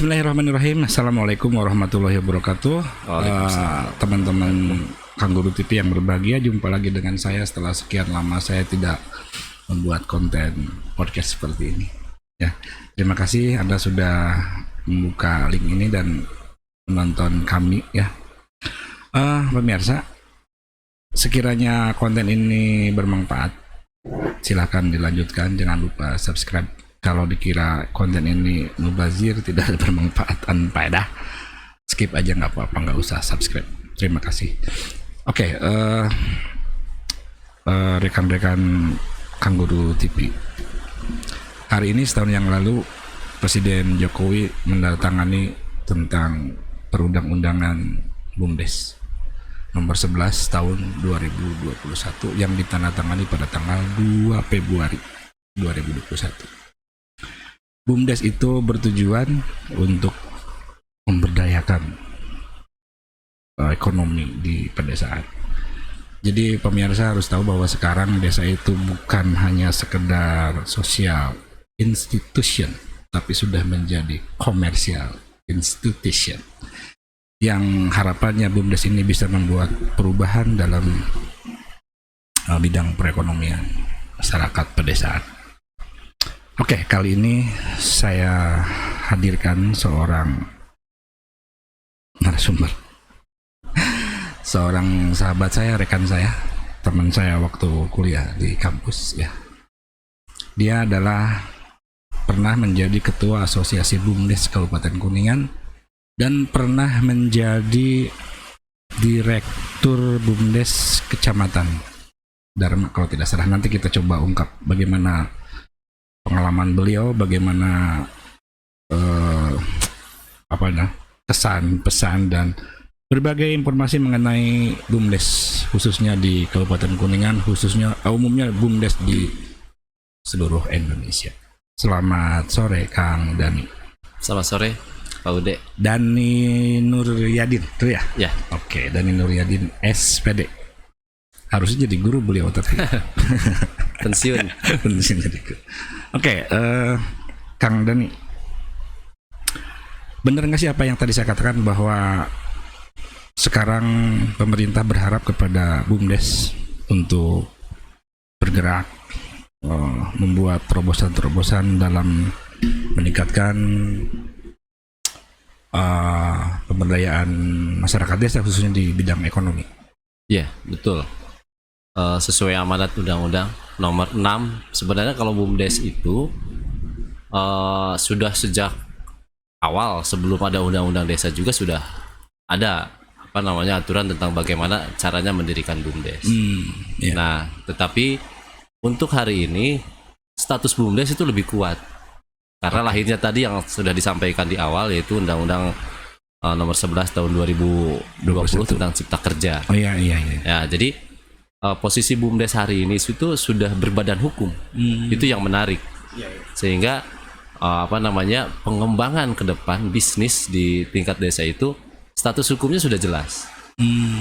Bismillahirrahmanirrahim. Assalamualaikum warahmatullahi wabarakatuh. Teman-teman Kangguru TV yang berbahagia, jumpa lagi dengan saya setelah sekian lama saya tidak membuat konten podcast seperti ini. Ya, terima kasih Anda sudah membuka link ini dan menonton kami. Ya, pemirsa, sekiranya konten ini bermanfaat, silahkan dilanjutkan. Jangan lupa subscribe. Kalau dikira konten ini mubazir, tidak bermanfaat, faedah, skip aja, nggak apa-apa, nggak usah subscribe. Terima kasih. Oke, rekan-rekan Kangguru TV, hari ini setahun yang lalu Presiden Jokowi menandatangani tentang perundang-undangan BUMDes nomor 11 tahun 2021 yang ditandatangani pada tanggal 2 Februari 2021. BUMDes itu bertujuan untuk memberdayakan ekonomi di pedesaan. Jadi pemirsa harus tahu bahwa sekarang desa itu bukan hanya sekedar social institution, tapi sudah menjadi commercial institution, yang harapannya BUMDes ini bisa membuat perubahan dalam bidang perekonomian masyarakat pedesaan. Oke, kali ini saya hadirkan seorang narasumber, seorang sahabat saya, rekan saya, teman saya waktu kuliah di kampus. Ya, dia adalah pernah menjadi ketua asosiasi BUMDes Kabupaten Kuningan dan pernah menjadi direktur BUMDes Kecamatan Dharma kalau tidak salah. Nanti kita coba ungkap bagaimana pengalaman beliau, bagaimana kesan, pesan, dan berbagai informasi mengenai BUMDes khususnya di Kabupaten Kuningan, khususnya umumnya BUMDes di seluruh Indonesia. Selamat sore Kang Dani. Selamat sore Pak Ude. Dani Nuryadin, itu ya? Ya. Oke, Dani Nuryadin SPD. Harusnya jadi guru beliau tapi pensiun jadi guru. Oke, Kang Dani, benar nggak sih apa yang tadi saya katakan bahwa sekarang pemerintah berharap kepada BUMDes untuk bergerak membuat terobosan-terobosan dalam meningkatkan pemberdayaan masyarakat desa khususnya di bidang ekonomi? Ya, betul. Sesuai amanat Undang-Undang nomor 6, sebenarnya kalau BUMDes itu sudah sejak awal, sebelum ada Undang-Undang Desa juga sudah ada aturan tentang bagaimana caranya mendirikan BUMDes. Yeah. Nah, tetapi untuk hari ini status BUMDes itu lebih kuat karena lahirnya tadi yang sudah disampaikan di awal, yaitu Undang-Undang nomor 11 tahun 2020 tentang Cipta Kerja. Oh iya. Ya, jadi posisi BUMDes hari ini itu sudah berbadan hukum. Itu yang menarik. Sehingga pengembangan ke depan bisnis di tingkat desa itu status hukumnya sudah jelas.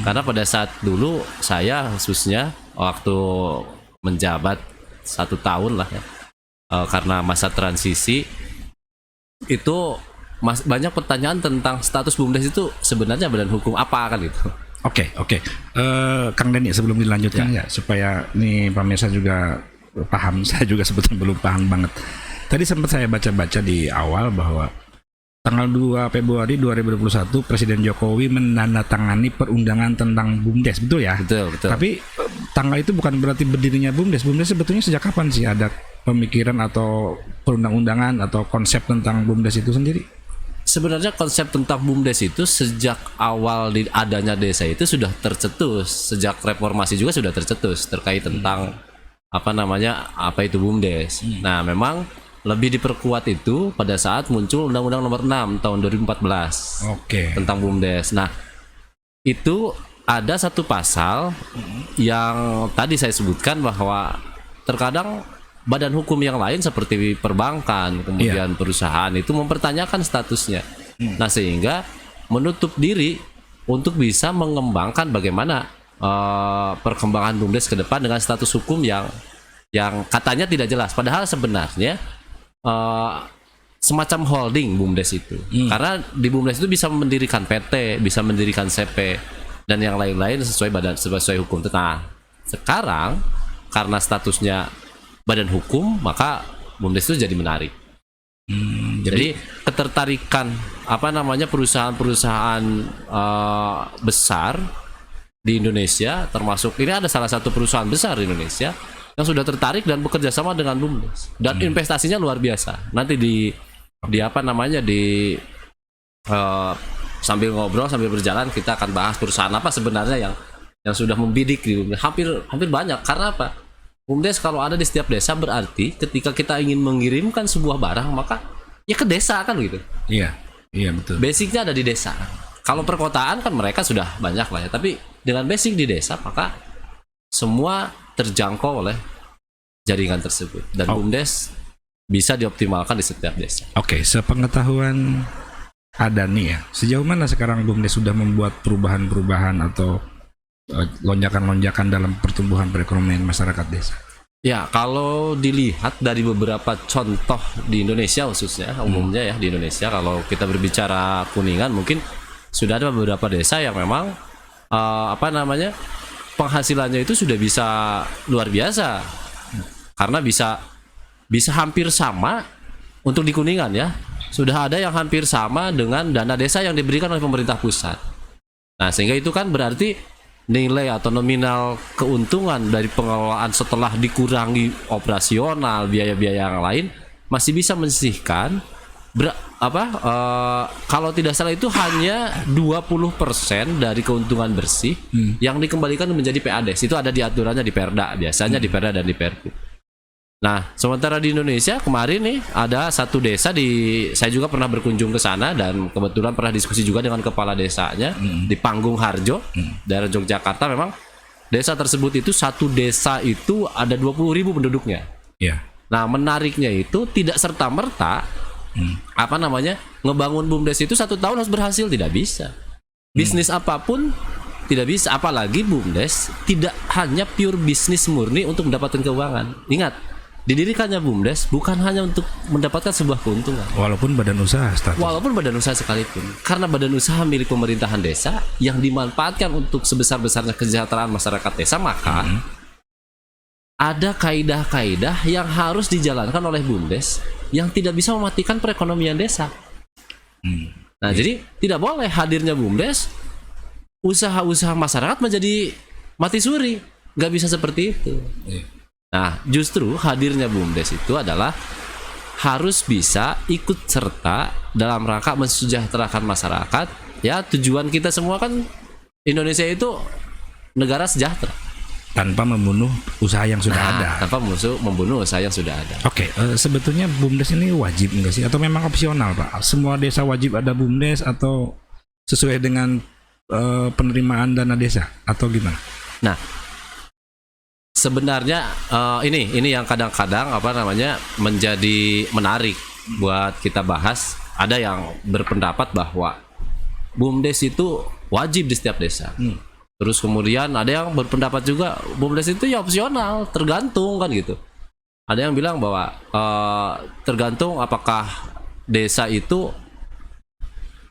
Karena pada saat dulu saya khususnya waktu menjabat 1 tahun lah ya, karena masa transisi itu banyak pertanyaan tentang status BUMDes itu sebenarnya badan hukum apa kan gitu. Oke. Kang Dani, sebelum dilanjutkan ya, supaya nih pemirsa juga paham, saya juga sebetulnya belum paham banget. Tadi sempat saya baca-baca di awal bahwa tanggal 2 Februari 2021 Presiden Jokowi menandatangani perundangan tentang BUMDes, betul ya? Betul. Tapi tanggal itu bukan berarti berdirinya BUMDes. BUMDes sebetulnya sejak kapan sih ada pemikiran atau perundang-undangan atau konsep tentang BUMDes itu sendiri? Sebenarnya konsep tentang BUMDes itu sejak awal adanya desa itu sudah tercetus, sejak reformasi juga sudah tercetus terkait tentang apa itu BUMDes. Nah, memang lebih diperkuat itu pada saat muncul Undang-Undang nomor 6 tahun 2014. Tentang BUMDes. Nah, itu ada satu pasal yang tadi saya sebutkan bahwa terkadang badan hukum yang lain seperti perbankan, kemudian perusahaan itu mempertanyakan statusnya. Nah, sehingga menutup diri untuk bisa mengembangkan bagaimana perkembangan BUMDes ke depan dengan status hukum yang katanya tidak jelas. Padahal sebenarnya semacam holding BUMDes itu. Karena di BUMDes itu bisa mendirikan PT, bisa mendirikan CP dan yang lain-lain sesuai hukum. Nah, sekarang karena statusnya badan hukum, maka BUMDes itu jadi menarik. Jadi ketertarikan perusahaan-perusahaan besar di Indonesia, termasuk ini ada salah satu perusahaan besar di Indonesia yang sudah tertarik dan bekerja sama dengan BUMDes dan investasinya luar biasa. Nanti sambil ngobrol sambil berjalan kita akan bahas perusahaan apa sebenarnya yang sudah membidik di BUMDes. Hampir banyak. Karena apa? BUMDes kalau ada di setiap desa berarti ketika kita ingin mengirimkan sebuah barang maka ya ke desa kan gitu. Iya betul. Basicnya ada di desa. Kalau perkotaan kan mereka sudah banyak lah ya, tapi dengan basic di desa maka semua terjangkau oleh jaringan tersebut dan BUMDes bisa dioptimalkan di setiap desa. Oke, sepengetahuan Adani ya, sejauh mana sekarang BUMDes sudah membuat perubahan-perubahan atau lonjakan-lonjakan dalam pertumbuhan perekonomian masyarakat desa? Ya, kalau dilihat dari beberapa contoh di Indonesia khususnya, umumnya ya di Indonesia, kalau kita berbicara Kuningan mungkin sudah ada beberapa desa yang memang penghasilannya itu sudah bisa luar biasa karena bisa hampir sama untuk di Kuningan ya, sudah ada yang hampir sama dengan dana desa yang diberikan oleh pemerintah pusat. Nah, sehingga itu kan berarti nilai atau nominal keuntungan dari pengelolaan setelah dikurangi operasional biaya-biaya yang lain masih bisa menyisihkan kalau tidak salah itu hanya 20% dari keuntungan bersih yang dikembalikan menjadi PADes. Itu ada di aturannya di Perda, biasanya di Perda dan di Perpu. Nah, sementara di Indonesia kemarin nih ada satu desa saya juga pernah berkunjung ke sana dan kebetulan pernah diskusi juga dengan kepala desanya di Panggung Harjo, daerah Yogyakarta. Memang desa tersebut itu satu desa itu ada 20.000 penduduknya. Iya. Nah, menariknya itu tidak serta-merta ngebangun BUMDes itu 1 tahun harus berhasil, tidak bisa. Bisnis apapun tidak bisa, apalagi BUMDes tidak hanya pure bisnis murni untuk mendapatkan keuangan. Ingat, didirikannya BUMDes bukan hanya untuk mendapatkan sebuah keuntungan. Walaupun badan usaha sekalipun. Karena badan usaha milik pemerintahan desa yang dimanfaatkan untuk sebesar-besarnya kesejahteraan masyarakat desa, maka ada kaidah-kaidah yang harus dijalankan oleh BUMDes yang tidak bisa mematikan perekonomian desa. Nah, jadi tidak boleh hadirnya BUMDes usaha-usaha masyarakat menjadi mati suri. Nggak bisa seperti itu. Nah, justru hadirnya BUMDes itu adalah harus bisa ikut serta dalam rangka mensejahterakan masyarakat. Ya, tujuan kita semua kan Indonesia itu negara sejahtera. Tanpa membunuh usaha yang sudah ada. Tanpa membunuh usaha yang sudah ada. Oke, sebetulnya BUMDes ini wajib nggak sih? Atau memang opsional, Pak? Semua desa wajib ada BUMDes atau sesuai dengan penerimaan dana desa? Atau gimana? Nah, sebenarnya ini yang kadang-kadang menjadi menarik buat kita bahas. Ada yang berpendapat bahwa BUMDes itu wajib di setiap desa. Terus kemudian ada yang berpendapat juga BUMDes itu ya opsional, tergantung kan gitu. Ada yang bilang bahwa tergantung apakah desa itu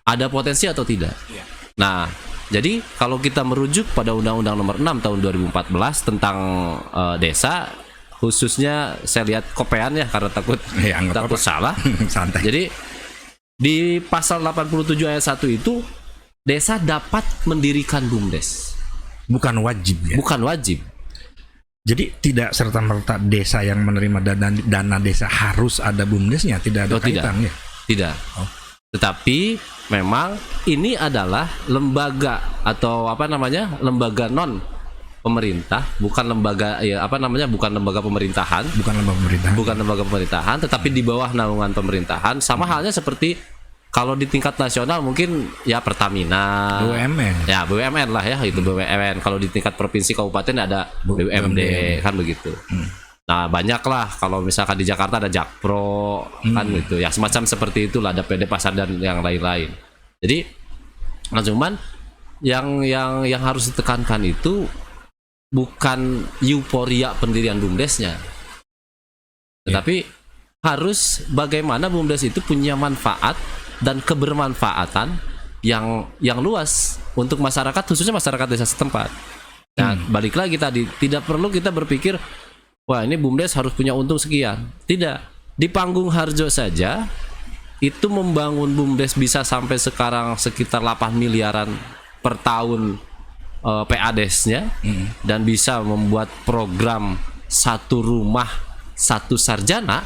ada potensi atau tidak. Nah, jadi kalau kita merujuk pada Undang-Undang Nomor 6 Tahun 2014 tentang desa, khususnya saya lihat kopean ya karena takut salah. Santai. Jadi di pasal 87 ayat 1 itu desa dapat mendirikan BUMDes. Bukan wajib ya? Bukan wajib. Jadi tidak serta-merta desa yang menerima dana desa harus ada BUMDesnya, tidak ada kaitannya? Tidak. Tetapi memang ini adalah lembaga atau lembaga non pemerintah, bukan lembaga bukan lembaga pemerintahan, tetapi di bawah naungan pemerintahan. Sama halnya seperti kalau di tingkat nasional mungkin ya Pertamina, BUMN. Ya BUMN lah ya, itu BUMN. Kalau di tingkat provinsi kabupaten ada BUMD kan begitu. Nah, banyak lah kalau misalkan di Jakarta ada Jakpro kan gitu. Ya semacam seperti itulah, ada PD Pasar dan yang lain-lain. Jadi cuman yang harus ditekankan itu bukan euforia pendirian BUMDesnya. Tetapi harus bagaimana BUMDes itu punya manfaat dan kebermanfaatan yang luas untuk masyarakat, khususnya masyarakat desa setempat. Nah, balik lagi tadi, tidak perlu kita berpikir wah ini BUMDes harus punya untung sekian. Tidak. Di Panggung Harjo saja itu membangun BUMDes bisa sampai sekarang sekitar 8 miliaran per tahun PADes-nya, dan bisa membuat program satu rumah satu sarjana.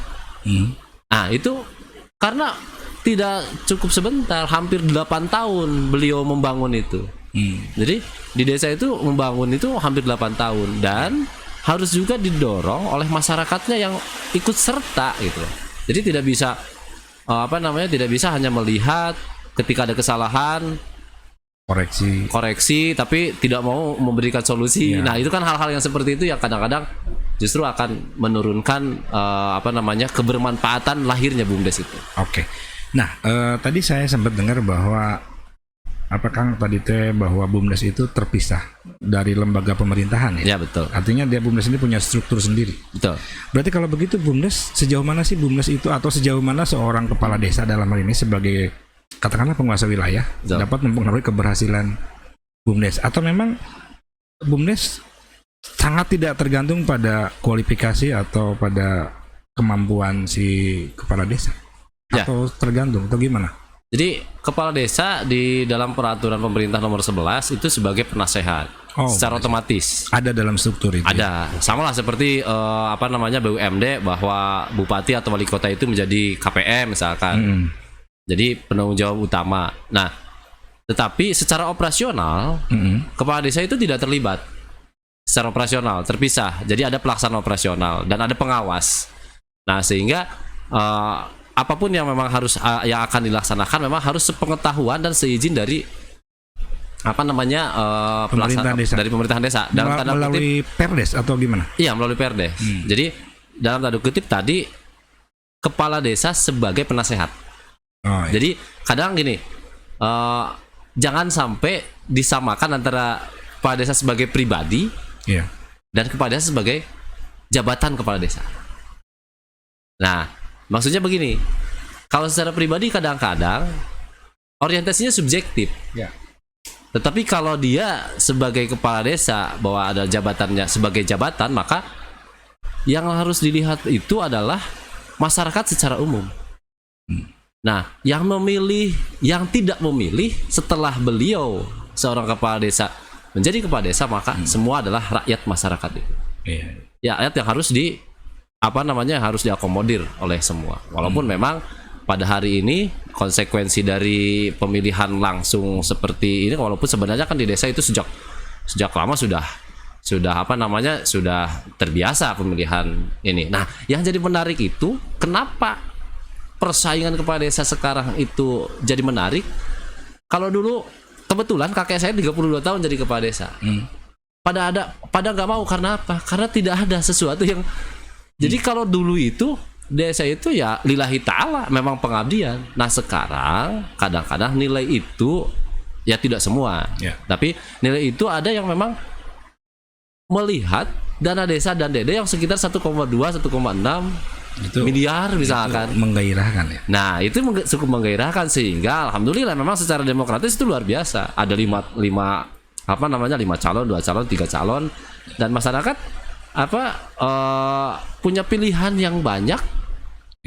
Nah itu karena tidak cukup sebentar, hampir 8 tahun beliau membangun itu. Jadi di desa itu membangun itu hampir 8 tahun, dan harus juga didorong oleh masyarakatnya yang ikut serta gitu. Jadi tidak bisa tidak bisa hanya melihat ketika ada kesalahan koreksi tapi tidak mau memberikan solusi. Nah itu kan hal-hal yang seperti itu yang kadang-kadang justru akan menurunkan kebermanfaatan lahirnya BUMDes itu. Oke. Nah, tadi saya sempat dengar bahwa Kang tadi bahwa BUMDes itu terpisah dari lembaga pemerintahan ya? Ya betul. Artinya dia BUMDes ini punya struktur sendiri. Betul. Berarti kalau begitu BUMDes, sejauh mana sih BUMDes itu, atau sejauh mana seorang kepala desa dalam hal ini sebagai katakanlah penguasa wilayah dapat mempengaruhi keberhasilan BUMDes, atau memang BUMDes sangat tidak tergantung pada kualifikasi atau pada kemampuan si kepala desa? Atau tergantung atau gimana? Jadi kepala desa di dalam peraturan pemerintah nomor 11 itu sebagai penasehat secara otomatis. Ada dalam struktur itu. Ada. Sama lah seperti BUMD, bahwa bupati atau wali kota itu menjadi KPM misalkan. Jadi penanggung jawab utama. Nah, tetapi secara operasional kepala desa itu tidak terlibat. Secara operasional terpisah. Jadi ada pelaksana operasional dan ada pengawas. Nah, sehingga apapun yang memang harus yang akan dilaksanakan memang harus sepengetahuan dan seizin dari pemerintahan desa. Dari pemerintahan desa. Dalam tanda melalui kutip, Perdes atau gimana? Iya, melalui Perdes. Jadi dalam tanda kutip tadi kepala desa sebagai penasehat. Jadi kadang gini, jangan sampai disamakan antara kepala desa sebagai pribadi dan kepala desa sebagai jabatan kepala desa. Nah, maksudnya begini, kalau secara pribadi kadang-kadang orientasinya subjektif. Tetapi kalau dia sebagai kepala desa bahwa ada jabatannya sebagai jabatan, maka yang harus dilihat itu adalah masyarakat secara umum. Nah, yang memilih, yang tidak memilih setelah beliau seorang kepala desa menjadi kepala desa, maka semua adalah rakyat masyarakat itu. Ya, rakyat yang harus diakomodir oleh semua. Walaupun memang pada hari ini konsekuensi dari pemilihan langsung seperti ini, walaupun sebenarnya kan di desa itu sejak lama sudah terbiasa pemilihan ini. Nah, yang jadi menarik itu kenapa persaingan kepala desa sekarang itu jadi menarik? Kalau dulu kebetulan kakek saya 32 tahun jadi kepala desa. Pada nggak mau, karena apa? Karena tidak ada sesuatu yang jadi kalau dulu itu desa itu ya lillahi ta'ala, memang pengabdian. Nah sekarang kadang-kadang nilai itu ya tidak semua, tapi nilai itu ada yang memang melihat dana desa dan dede yang sekitar 1,2 1,6 miliar misalkan, itu menggairahkan ya. Nah itu cukup menggairahkan, sehingga alhamdulillah memang secara demokratis itu luar biasa. Ada 5 calon, 2 calon, 3 calon, dan masyarakat punya pilihan yang banyak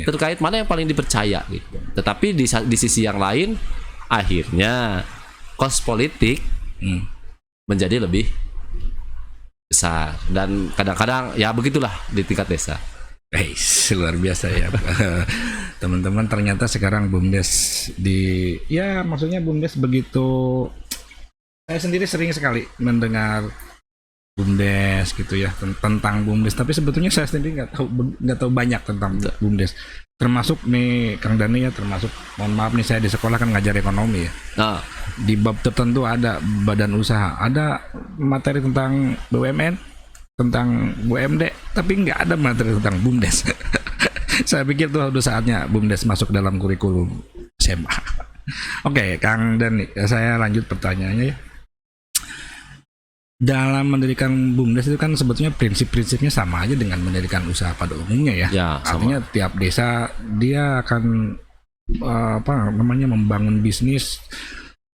terkait mana yang paling dipercaya gitu. Tetapi di sisi yang lain akhirnya kos politik menjadi lebih besar, dan kadang-kadang ya begitulah di tingkat desa. Luar biasa ya teman-teman. Ternyata sekarang BUMDes maksudnya BUMDes begitu. Saya sendiri sering sekali mendengar BUMDes gitu ya, tentang BUMDes, tapi sebetulnya saya sendiri nggak tahu banyak tentang BUMDes. Termasuk nih Kang Dani ya, termasuk mohon maaf nih, saya di sekolah kan ngajar ekonomi ya. Di bab tertentu ada badan usaha, ada materi tentang BUMN, tentang BUMD, tapi nggak ada materi tentang BUMDes. Saya pikir tuh udah saatnya BUMDes masuk dalam kurikulum SMA. Oke, Kang Dani, saya lanjut pertanyaannya ya. dalam mendirikan BUMDes itu kan sebetulnya prinsip-prinsipnya sama aja dengan mendirikan usaha pada umumnya ya. Ya, sama. Artinya tiap desa dia akan membangun bisnis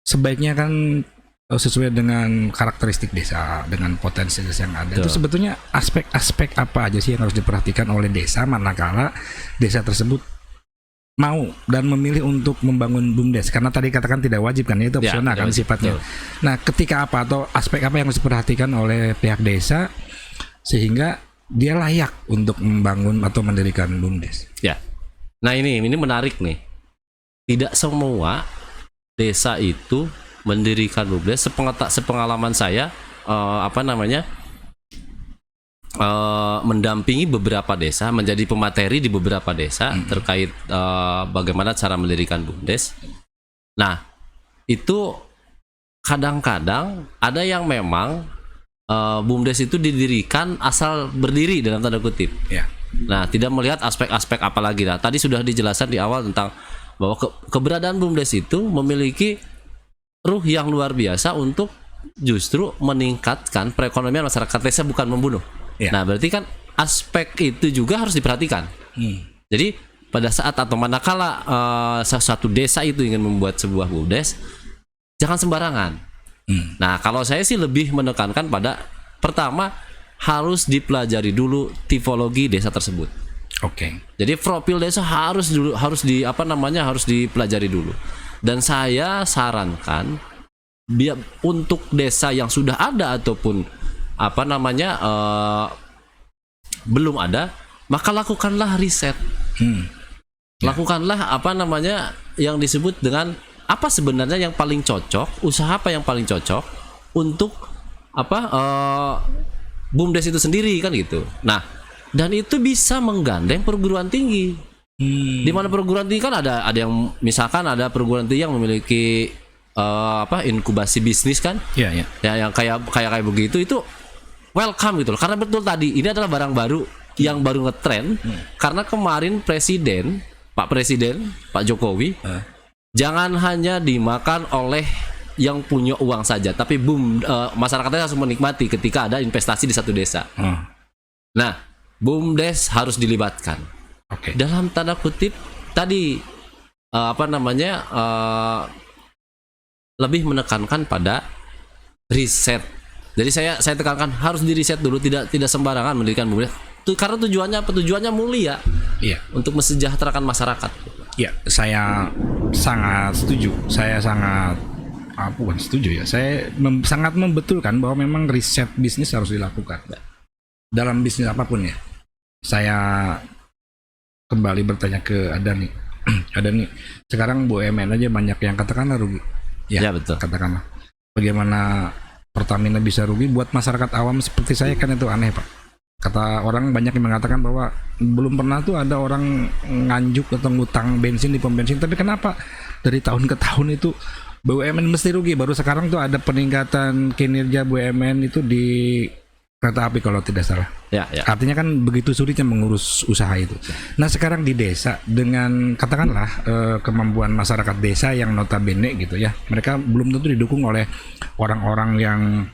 sebaiknya kan sesuai dengan karakteristik desa, dengan potensi desa yang ada. Itu sebetulnya aspek-aspek apa aja sih yang harus diperhatikan oleh desa manakala desa tersebut mau dan memilih untuk membangun BUMDes, karena tadi katakan tidak wajib kan, itu opsional kan sifatnya. Nah, ketika apa atau aspek apa yang harus diperhatikan oleh pihak desa sehingga dia layak untuk membangun atau mendirikan BUMDes? Ya. Nah, ini menarik nih. Tidak semua desa itu mendirikan BUMDes. Sepengalaman saya mendampingi beberapa desa, menjadi pemateri di beberapa desa terkait bagaimana cara mendirikan BUMDes. Nah, itu kadang-kadang ada yang memang BUMDes itu didirikan asal berdiri dalam tanda kutip. Ya. Nah, tidak melihat aspek-aspek apa lagi. Nah, tadi sudah dijelaskan di awal tentang bahwa keberadaan BUMDes itu memiliki ruh yang luar biasa untuk justru meningkatkan perekonomian masyarakat desa, bukan membunuh. Ya. Nah, berarti kan aspek itu juga harus diperhatikan. Jadi pada saat atau manakala satu desa itu ingin membuat sebuah BUMDes, jangan sembarangan. Nah, kalau saya sih lebih menekankan pada pertama harus dipelajari dulu tipologi desa tersebut. Oke. Jadi profil desa harus dipelajari dulu. Dan saya sarankan untuk desa yang sudah ada ataupun belum ada, maka lakukanlah riset. Lakukanlah yang disebut dengan apa sebenarnya yang paling cocok, usaha apa yang paling cocok untuk BUMDes itu sendiri kan gitu. Nah, dan itu bisa menggandeng perguruan tinggi. Di mana perguruan tinggi kan ada yang misalkan ada perguruan tinggi yang memiliki inkubasi bisnis kan? Iya. Ya, yang kayak begitu itu welcome gitu loh. Karena betul tadi ini adalah barang baru yang baru ngetren. Karena kemarin Pak Presiden Pak Jokowi jangan hanya dimakan oleh yang punya uang saja, tapi masyarakatnya harus menikmati ketika ada investasi di satu desa. Nah, BUMDes harus dilibatkan. Dalam tanda kutip tadi lebih menekankan pada riset. Jadi saya tekankan harus diriset dulu, tidak sembarangan mendirikan BUMDes. Karena tujuannya apa? Tujuannya mulia. Iya. Untuk mesejahterakan masyarakat. Iya, saya sangat setuju. Saya sangat setuju ya. Saya sangat membetulkan bahwa memang riset bisnis harus dilakukan dalam bisnis apapun ya. Saya kembali bertanya ke Adani. Adani, sekarang BUMN aja banyak yang katakanlah rugi. Ya betul. Katakanlah. Bagaimana Pertamina bisa rugi? Buat masyarakat awam seperti saya kan itu aneh, Pak. Kata orang banyak yang mengatakan bahwa belum pernah tuh ada orang nganjuk atau ngutang bensin di pom bensin. Tapi kenapa dari tahun ke tahun itu BUMN mesti rugi? Baru sekarang tuh ada peningkatan kinerja BUMN itu di kereta api kalau tidak salah. Ya. Artinya kan begitu sulitnya mengurus usaha itu. Nah, sekarang di desa dengan katakanlah kemampuan masyarakat desa yang notabene gitu ya, mereka belum tentu didukung oleh orang-orang yang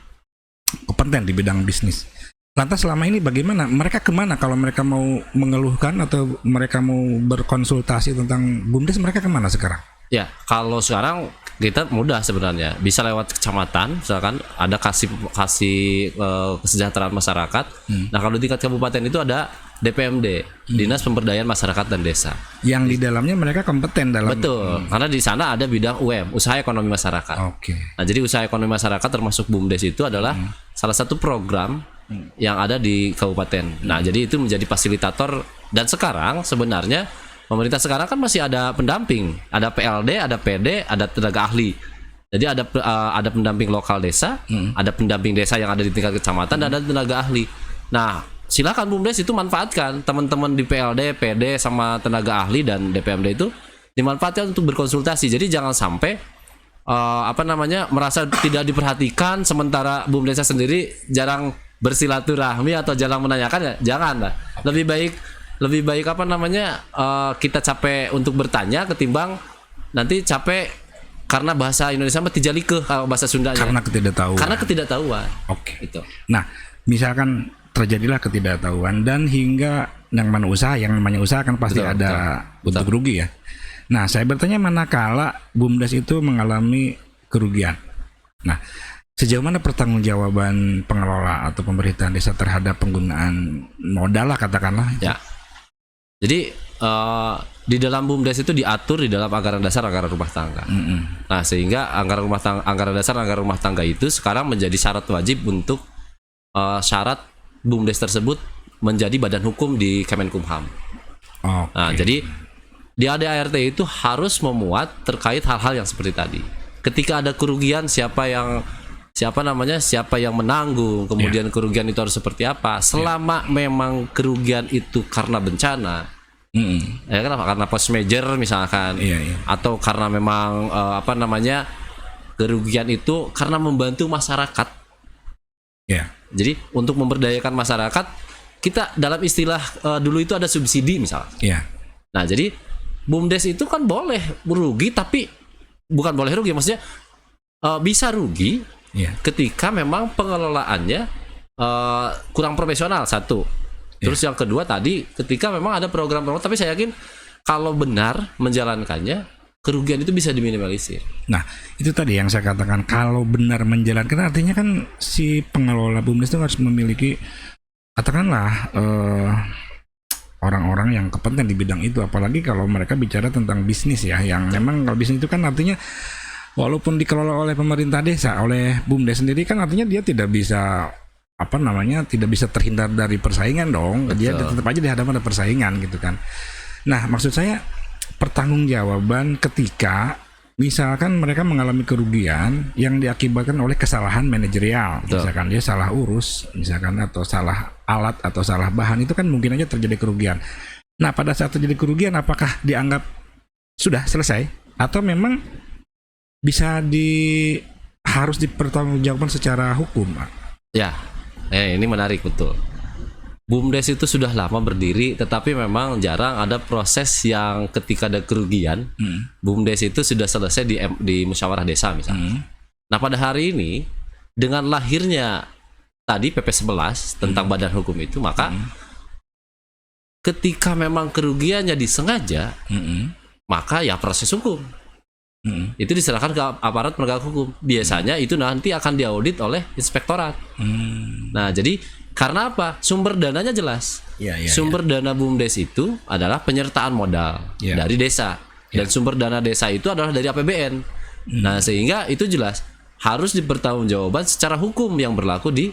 kompeten di bidang bisnis. Lantas selama ini bagaimana? Mereka kemana kalau mereka mau mengeluhkan atau mereka mau berkonsultasi tentang BUMDes, mereka kemana sekarang? Ya, kalau sekarang kita mudah sebenarnya, bisa lewat kecamatan, misalkan ada kasih kesejahteraan masyarakat. Nah, kalau di tingkat kabupaten itu ada DPMD, Dinas Pemberdayaan Masyarakat dan Desa. Yang di dalamnya mereka kompeten dalam. Betul, karena di sana ada bidang UM, usaha ekonomi masyarakat. Nah, jadi usaha ekonomi masyarakat termasuk BUMDes itu adalah salah satu program yang ada di kabupaten. Nah, jadi itu menjadi fasilitator, dan sekarang sebenarnya pemerintah sekarang kan masih ada pendamping, ada PLD, ada PD, ada tenaga ahli. Jadi ada pendamping lokal desa, ada pendamping desa yang ada di tingkat kecamatan, dan ada tenaga ahli. Nah, silakan BUMDes itu manfaatkan teman-teman di PLD, PD sama tenaga ahli dan DPMD itu dimanfaatkan untuk berkonsultasi. Jadi jangan sampai merasa tidak diperhatikan sementara BUMDes sendiri jarang bersilaturahmi atau jarang menanyakan, ya jangan lah. Lebih baik kita capek untuk bertanya ketimbang nanti capek karena bahasa Indonesia mah tijalike bahasa Sundanya. Karena ketidaktahuan. Karena ketidaktahuan. Oke. Itu. Nah, misalkan terjadilah ketidaktahuan dan hingga yang namanya usaha kan pasti Betul, ada untung rugi ya. Nah, saya bertanya manakala BUMDes itu mengalami kerugian. Nah, sejauh mana pertanggungjawaban pengelola atau pemerintahan desa terhadap penggunaan modal lah katakanlah? Ya. Jadi di dalam BUMDes itu diatur di dalam anggaran dasar anggaran rumah tangga. Nah, sehingga anggaran dasar anggaran rumah tangga itu sekarang menjadi syarat wajib untuk syarat BUMDes tersebut menjadi badan hukum di Kemenkumham. Oke. Nah, jadi di ADART itu harus memuat terkait hal-hal yang seperti tadi. Ketika ada kerugian siapa yang menanggung, kemudian kerugian itu harus seperti apa. Selama memang kerugian itu karena bencana, ya kan, karena force major misalkan, atau karena memang kerugian itu karena membantu masyarakat. Jadi untuk memberdayakan masyarakat, kita dalam istilah dulu itu ada subsidi misalnya. Nah, jadi BUMDes itu kan boleh rugi, tapi bukan boleh rugi, maksudnya bisa rugi ketika memang pengelolaannya kurang profesional, satu. Terus yang kedua tadi, ketika memang ada program, tapi saya yakin kalau benar menjalankannya, kerugian itu bisa diminimalisir. Nah, itu tadi yang saya katakan, kalau benar menjalankan, artinya kan si pengelola BUMDes itu harus memiliki, katakanlah orang-orang yang kompeten di bidang itu, apalagi kalau mereka bicara tentang bisnis ya, yang memang kalau bisnis itu kan artinya walaupun dikelola oleh pemerintah desa, oleh BUMDes sendiri kan artinya dia tidak bisa tidak bisa terhindar dari persaingan dong. Betul. Dia tetap aja dihadapkan ada persaingan gitu kan. Nah, maksud saya pertanggungjawaban ketika misalkan mereka mengalami kerugian yang diakibatkan oleh kesalahan manajerial. Betul. Misalkan dia salah urus, misalkan, atau salah alat atau salah bahan, itu kan mungkin aja terjadi kerugian. Nah, pada saat terjadi kerugian, apakah dianggap sudah selesai atau memang bisa harus dipertanggungjawabkan secara hukum? Ya, ini menarik betul. BUMDes itu sudah lama berdiri, tetapi memang jarang ada proses yang ketika ada kerugian, BUMDes itu sudah selesai di musyawarah desa misalnya. Nah, pada hari ini dengan lahirnya tadi PP 11 tentang badan hukum itu, maka ketika memang kerugiannya disengaja, maka ya proses hukum itu diserahkan ke aparat penegak hukum. Biasanya itu nanti akan diaudit oleh inspektorat. Nah, jadi karena apa? Sumber dananya jelas. Sumber dana BUMDes itu adalah penyertaan modal dari desa, dan sumber dana desa itu adalah dari APBN. Nah, sehingga itu jelas harus dipertanggungjawabkan secara hukum yang berlaku di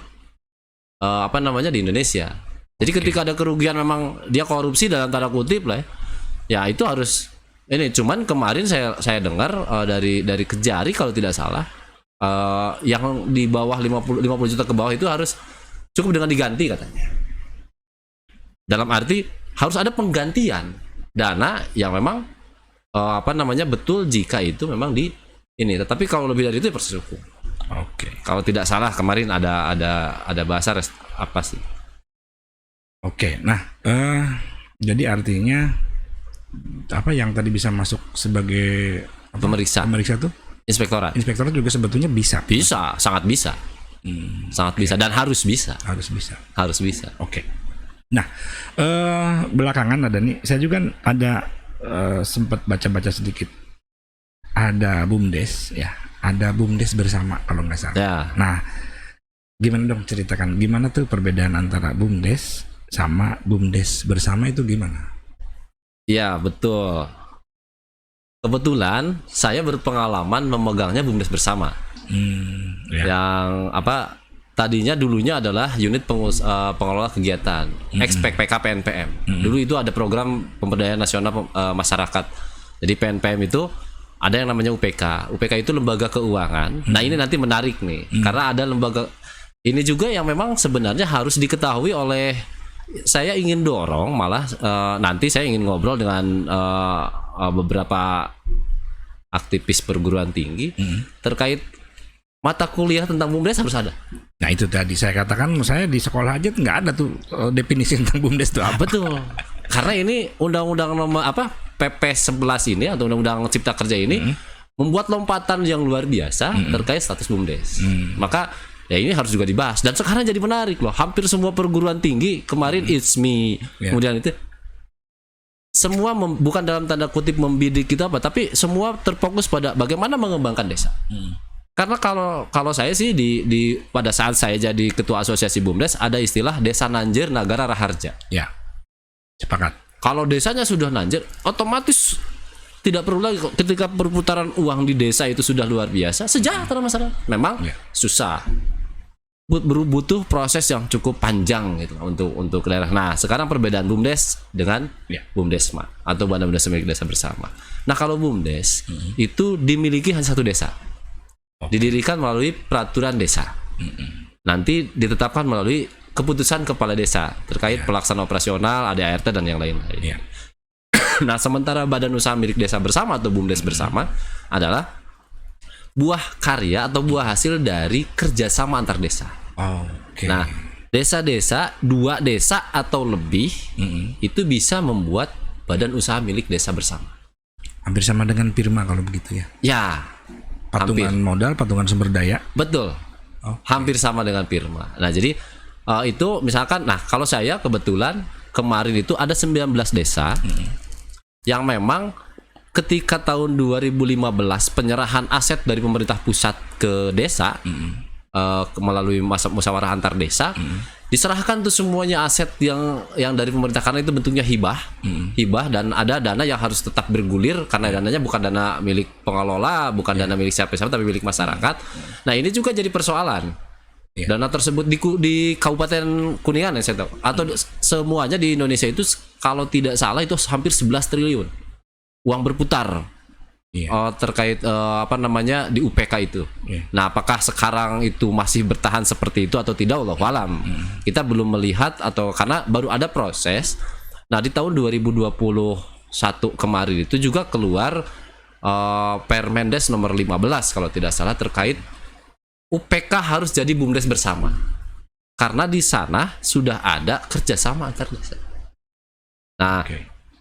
di Indonesia. Jadi ketika ada kerugian memang dia korupsi dalam tanda kutip lah, ya itu harus ini. Cuman kemarin saya dengar dari Kejari kalau tidak salah, yang di bawah 50 juta ke bawah itu harus cukup dengan diganti katanya. Dalam arti harus ada penggantian dana yang memang betul jika itu memang ini. Tetapi kalau lebih dari itu ya proses hukum. Oke. Kalau tidak salah kemarin ada bahasa apa sih? Oke. Nah, jadi artinya apa yang tadi bisa masuk sebagai pemeriksa tuh? Inspektorat juga sebetulnya bisa, sangat bisa. Sangat bisa dan harus bisa. Oke. Nah, belakangan ada nih, saya juga ada sempat baca-baca sedikit. Ada BUMDes ya, ada BUMDes bersama kalau nggak salah. Ya. Nah, gimana dong, ceritakan gimana tuh perbedaan antara BUMDes sama BUMDes bersama itu gimana? Ya, betul. Kebetulan saya berpengalaman memegangnya BUMDes bersama. Yang tadinya dulunya adalah unit pengelola kegiatan XPK PNPM. Dulu itu ada program pemberdayaan nasional masyarakat. Jadi PNPM itu ada yang namanya UPK. UPK itu lembaga keuangan. Nah, ini nanti menarik nih, karena ada lembaga ini juga yang memang sebenarnya harus diketahui oleh, saya ingin dorong malah nanti saya ingin ngobrol dengan beberapa aktivis perguruan tinggi terkait mata kuliah tentang BUMDes harus ada. Nah, itu tadi saya katakan, saya di sekolah aja nggak ada tuh definisi tentang BUMDes itu apa. Betul. Karena ini undang-undang nomor PP 11 ini atau undang-undang Cipta Kerja ini membuat lompatan yang luar biasa terkait status BUMDes. Maka ya ini harus juga dibahas. Dan sekarang jadi menarik loh. Hampir semua perguruan tinggi kemarin ITSMI, kemudian itu semua bukan dalam tanda kutip membidik kita apa, tapi semua terfokus pada bagaimana mengembangkan desa. Karena kalau saya sih di pada saat saya jadi ketua asosiasi BUMDes ada istilah desa nanjir nagara raharja. Ya, sepakat. Kalau desanya sudah nanjir, otomatis tidak perlu lagi ketika perputaran uang di desa itu sudah luar biasa, sejahtera masyarakat. Memang susah. Butuh proses yang cukup panjang gitu untuk daerah. Nah, sekarang perbedaan BUMDes dengan BUMDesma atau Badan Desa Milik Desa Bersama. Nah, kalau BUMDes itu dimiliki hanya satu desa. Didirikan melalui peraturan desa. Nanti ditetapkan melalui keputusan kepala desa terkait pelaksanaan operasional, ADART dan yang lain-lain. Nah, sementara Badan Usaha Milik Desa Bersama atau BUMDes Bersama adalah buah karya atau buah hasil dari kerjasama antar desa. Nah, desa-desa, 2 desa atau lebih itu bisa membuat Badan Usaha Milik Desa Bersama. Hampir sama dengan Pirma kalau begitu ya. Ya, Patungan modal, patungan sumber daya. betul. Hampir sama dengan Pirma. Nah, jadi itu misalkan, nah kalau saya kebetulan kemarin itu ada 19 desa yang memang ketika tahun 2015 penyerahan aset dari pemerintah pusat ke desa melalui musyawarah antar desa, diserahkan tuh semuanya aset yang dari pemerintah, karena itu bentuknya hibah dan ada dana yang harus tetap bergulir karena dananya bukan dana milik pengelola, bukan dana milik siapa-siapa tapi milik masyarakat. Nah, ini juga jadi persoalan. Dana tersebut di Kabupaten Kuningan yang saya tahu, atau semuanya di Indonesia itu kalau tidak salah itu hampir 11 triliun uang berputar terkait di UPK itu. Nah, apakah sekarang itu masih bertahan seperti itu atau tidak, Allahu alam. Kita belum melihat, atau karena baru ada proses. Nah, di tahun 2021 kemarin itu juga keluar Permendes nomor 15 kalau tidak salah terkait UPK harus jadi BUMDes Bersama. Karena di sana sudah ada kerjasama antar desa. Nah,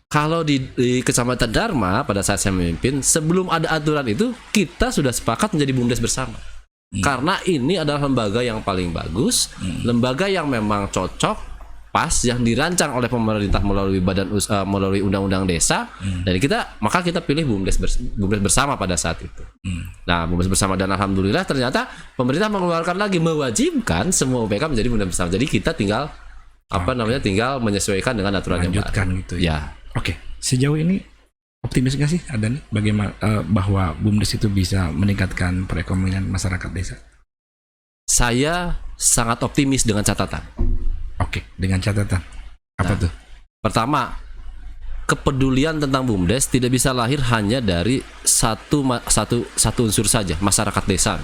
kalau di Kecamatan Dharma pada saat saya memimpin, sebelum ada aturan itu kita sudah sepakat menjadi BUMDes Bersama. Karena ini adalah lembaga yang paling bagus, lembaga yang memang cocok, pas, yang dirancang oleh pemerintah melalui melalui undang-undang desa, dan maka kita pilih BUMDes Bersama pada saat itu. Nah, BUMDes Bersama, dan alhamdulillah ternyata pemerintah mengeluarkan lagi, mewajibkan semua UPK menjadi BUMDes Bersama. Jadi kita tinggal tinggal menyesuaikan dengan aturan yang baru. Gitu ya. Oke, sejauh ini optimis nggak sih ada nih bagaimana bahwa BUMDes itu bisa meningkatkan perekonomian masyarakat desa? Saya sangat optimis dengan catatan. Oke, dengan catatan apa tuh? Pertama, kepedulian tentang BUMDes tidak bisa lahir hanya dari satu unsur saja, masyarakat desa.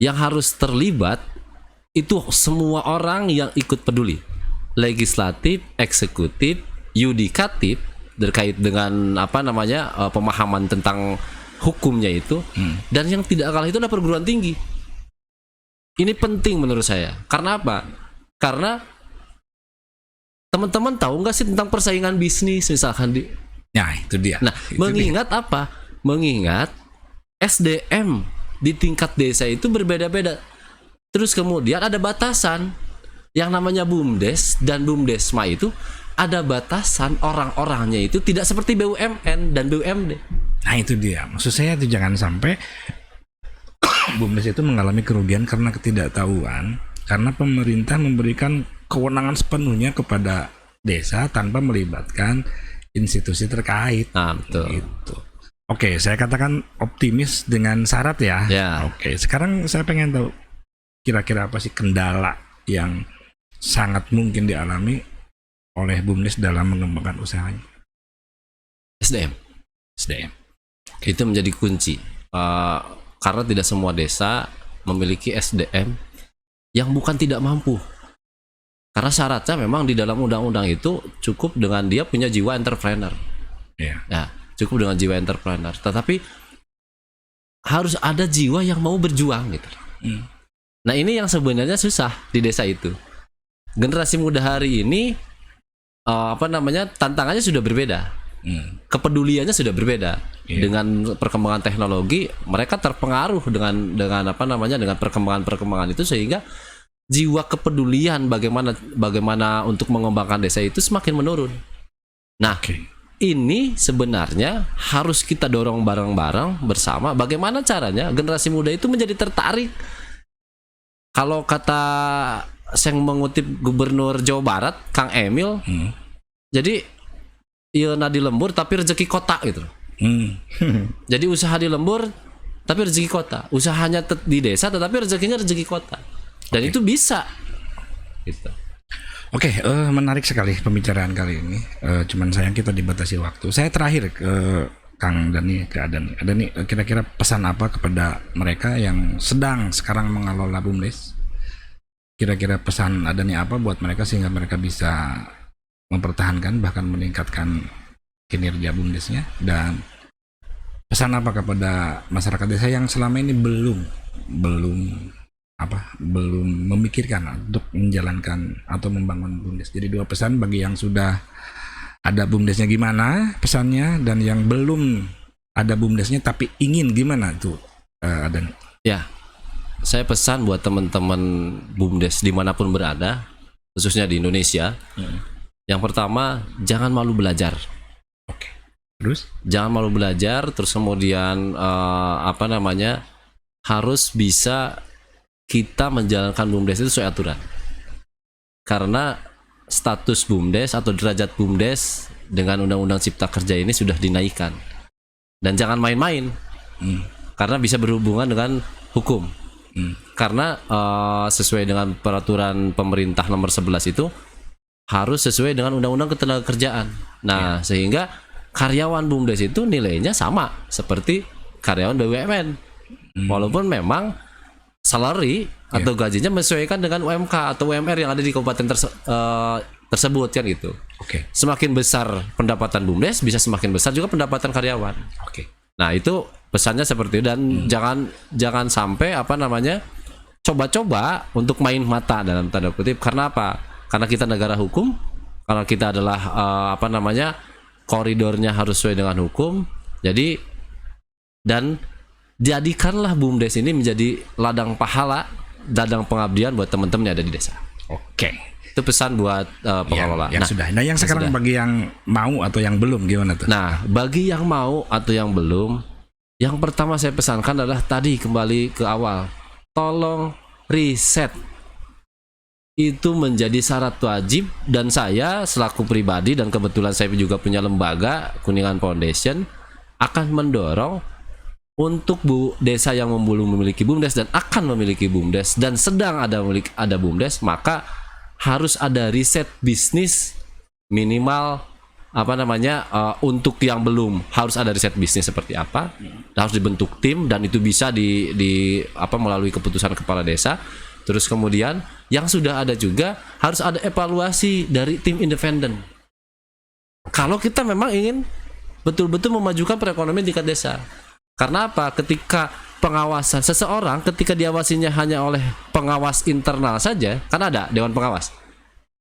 Yang harus terlibat itu semua orang yang ikut peduli, legislatif, eksekutif, yudikatif, terkait dengan pemahaman tentang hukumnya itu, dan yang tidak kalah itu adalah perguruan tinggi. Ini penting menurut saya. Karena apa? Karena teman-teman tahu nggak sih tentang persaingan bisnis misalkan Nah, itu dia. Nah, itu mengingat dia. Apa? Mengingat SDM di tingkat desa itu berbeda-beda. Terus kemudian ada batasan yang namanya BUMDes dan BUMDesma itu. Ada batasan orang-orangnya itu tidak seperti BUMN dan BUMD. Nah, itu dia. Maksud saya itu jangan sampai BUMDes itu mengalami kerugian karena ketidaktahuan, karena pemerintah memberikan kewenangan sepenuhnya kepada desa tanpa melibatkan institusi terkait. Nah, betul. Gitu. Oke, saya katakan optimis dengan syarat ya. Oke, sekarang saya pengen tahu kira-kira apa sih kendala yang sangat mungkin dialami oleh BUMDes dalam mengembangkan usahanya? SDM. Itu menjadi kunci. Karena tidak semua desa memiliki SDM yang bukan tidak mampu. Karena syaratnya memang di dalam undang-undang itu cukup dengan dia punya jiwa entrepreneur. Ya, cukup dengan jiwa entrepreneur. Tetapi harus ada jiwa yang mau berjuang gitu. Nah, ini yang sebenarnya susah di desa itu. Generasi muda hari ini tantangannya sudah berbeda. kepeduliannya sudah berbeda. Dengan perkembangan teknologi, mereka terpengaruh dengan apa namanya, dengan perkembangan itu, sehingga jiwa kepedulian bagaimana untuk mengembangkan desa itu semakin menurun. Nah, ini sebenarnya harus kita dorong bareng-bareng bersama, bagaimana caranya generasi muda itu menjadi tertarik. Kalau kata saya mengutip Gubernur Jawa Barat Kang Emil, jadi iya nadi lembur tapi rezeki kota gitu. Jadi usaha di lembur tapi rezeki kota, usahanya di desa tetapi rezekinya rezeki kota, dan itu bisa gitu. Oke, menarik sekali pembicaraan kali ini. Cuman sayang kita dibatasi waktu. Saya terakhir ke Kang Dani, ke Adani. Adani, kira-kira pesan apa kepada mereka yang sedang sekarang mengelola BUMDes? Kira-kira pesan Adani apa buat mereka sehingga mereka bisa mempertahankan bahkan meningkatkan kinerja BUMDesnya, dan pesan apa kepada masyarakat desa yang selama ini belum memikirkan untuk menjalankan atau membangun BUMDes. Jadi 2 pesan bagi yang sudah ada BUMDesnya gimana pesannya, dan yang belum ada BUMDesnya tapi ingin gimana tuh Adani. Ya, saya pesan buat teman-teman BUMDes dimanapun berada, khususnya di Indonesia. Yang pertama, jangan malu belajar. Oke. Terus? Jangan malu belajar, terus kemudian harus bisa kita menjalankan BUMDes itu sesuai aturan. Karena status BUMDes atau derajat BUMDes dengan Undang-Undang Cipta Kerja ini sudah dinaikkan. Dan jangan main-main. Karena bisa berhubungan dengan hukum. Karena sesuai dengan peraturan pemerintah nomor 11 itu harus sesuai dengan Undang-Undang Ketenagakerjaan. Nah, sehingga karyawan BUMDes itu nilainya sama seperti karyawan BUMN. Walaupun memang salary atau gajinya menyesuaikan dengan UMK atau UMR yang ada di kabupaten tersebut kan gitu. Semakin besar pendapatan BUMDes, bisa semakin besar juga pendapatan karyawan. Nah, itu pesannya seperti itu, dan jangan sampai coba-coba untuk main mata dalam tanda kutip. Karena apa? Karena kita negara hukum, karena kita adalah koridornya harus sesuai dengan hukum. Jadi, dan jadikanlah BUMDes ini menjadi ladang pahala, ladang pengabdian buat teman-teman yang ada di desa. Itu pesan buat pengelola. Yang sekarang sudah. Bagi yang mau atau yang belum gimana tuh? Nah, bagi yang mau atau yang belum, yang pertama saya pesankan adalah tadi, kembali ke awal, tolong riset. Itu menjadi syarat wajib, dan saya selaku pribadi, dan kebetulan saya juga punya lembaga Kuningan Foundation, akan mendorong untuk desa yang belum memiliki BUMDes dan akan memiliki BUMDes dan sedang ada BUMDes, maka harus ada riset bisnis minimal untuk yang belum, harus ada riset bisnis seperti apa, harus dibentuk tim, dan itu bisa melalui keputusan kepala desa. Terus kemudian yang sudah ada juga harus ada evaluasi dari tim independen. Kalau kita memang ingin betul-betul memajukan perekonomian tingkat desa. Karena apa? Ketika pengawasan seseorang, ketika diawasinya hanya oleh pengawas internal saja, kan ada dewan pengawas.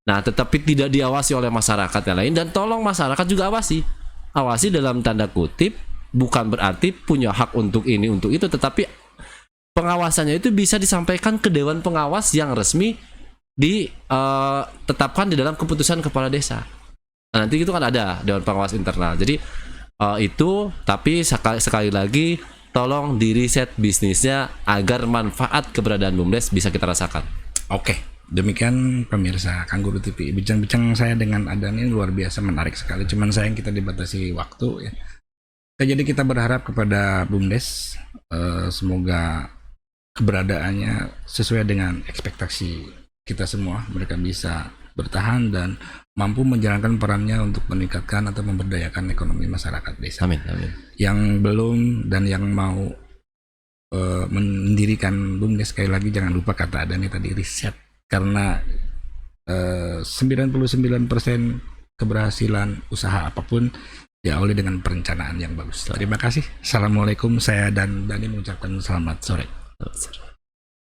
Nah, tetapi tidak diawasi oleh masyarakat yang lain, dan tolong masyarakat juga awasi. Awasi dalam tanda kutip bukan berarti punya hak untuk ini untuk itu, tetapi pengawasannya itu bisa disampaikan ke dewan pengawas yang resmi ditetapkan di dalam keputusan kepala desa. Nah, nanti itu kan ada dewan pengawas internal. Jadi tapi sekali lagi tolong diriset bisnisnya agar manfaat keberadaan BUMDes bisa kita rasakan. Demikian pemirsa Kangguru TV. Bincang-bincang saya dengan Adani luar biasa menarik sekali. Cuman sayang kita dibatasi waktu ya. Jadi kita berharap kepada BUMDes, semoga keberadaannya sesuai dengan ekspektasi kita semua, mereka bisa bertahan dan mampu menjalankan perannya untuk meningkatkan atau memberdayakan ekonomi masyarakat desa. Amin. Yang belum dan yang mau mendirikan BUMDes, sekali lagi jangan lupa kata Adani tadi, riset, karena 99% keberhasilan usaha apapun diawali dengan perencanaan yang bagus. Terima kasih. Assalamualaikum. Saya dan Dani mengucapkan selamat sore.